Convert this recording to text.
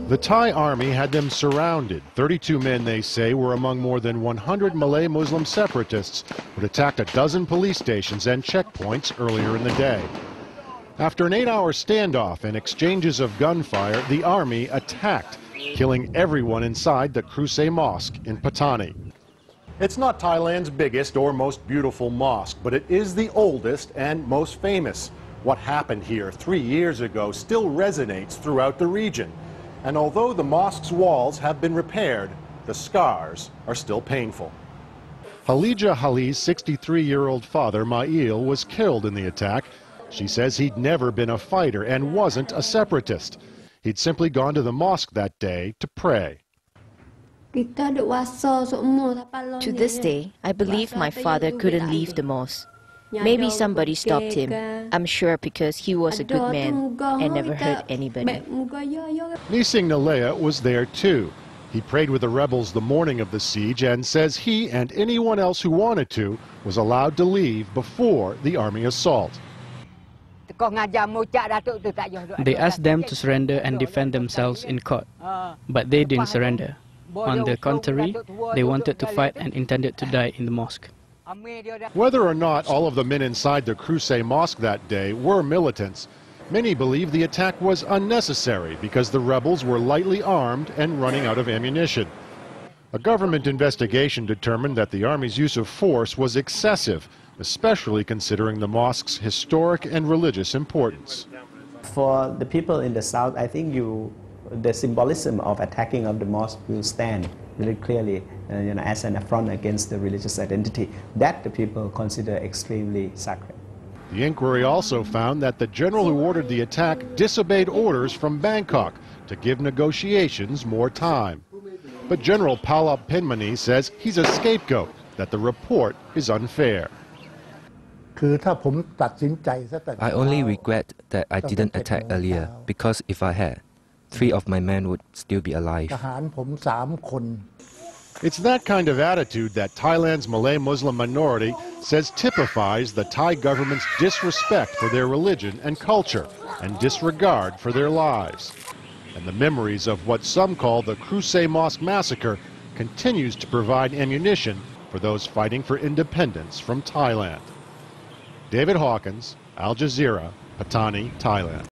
The Thai army had them surrounded. 32 men, they say, were among more than 100 Malay Muslim separatists who had attacked a dozen police stations and checkpoints earlier in the day. After an 8-hour standoff and exchanges of gunfire, the army attacked, killing everyone inside the Kruse Mosque in Patani. It's not Thailand's biggest or most beautiful mosque, but it is the oldest and most famous. What happened here 3 years ago still resonates throughout the region. And although the mosque's walls have been repaired, the scars are still painful. Halija Hali's 63-year-old father, Mail, was killed in the attack. She says he'd never been a fighter and wasn't a separatist. He'd simply gone to the mosque that day to pray. To this day, I believe my father couldn't leave the mosque. Maybe somebody stopped him. I'm sure because he was a good man and never hurt anybody. Nising Nalea was there too. He prayed with the rebels the morning of the siege and says he and anyone else who wanted to was allowed to leave before the army assault. They asked them to surrender and defend themselves in court, but they didn't surrender. On the contrary, they wanted to fight and intended to die in the mosque. Whether or not all of the men inside the Kruse Mosque that day were militants, many believe the attack was unnecessary because the rebels were lightly armed and running out of ammunition. A government investigation determined that the army's use of force was excessive, especially considering the mosque's historic and religious importance. For the people in the south, I think the symbolism of attacking of the mosque will stand very clearly as an affront against the religious identity that the people consider extremely sacred. The inquiry also found that the general who ordered the attack disobeyed orders from Bangkok to give negotiations more time. But General Palop Pinmani says he's a scapegoat, that the report is unfair. I only regret that I didn't attack earlier, because if I had, 3 of my men would still be alive. It's that kind of attitude that Thailand's Malay Muslim minority says typifies the Thai government's disrespect for their religion and culture and disregard for their lives. And the memories of what some call the Kruse Mosque massacre continues to provide ammunition for those fighting for independence from Thailand. David Hawkins, Al Jazeera, Patani, Thailand.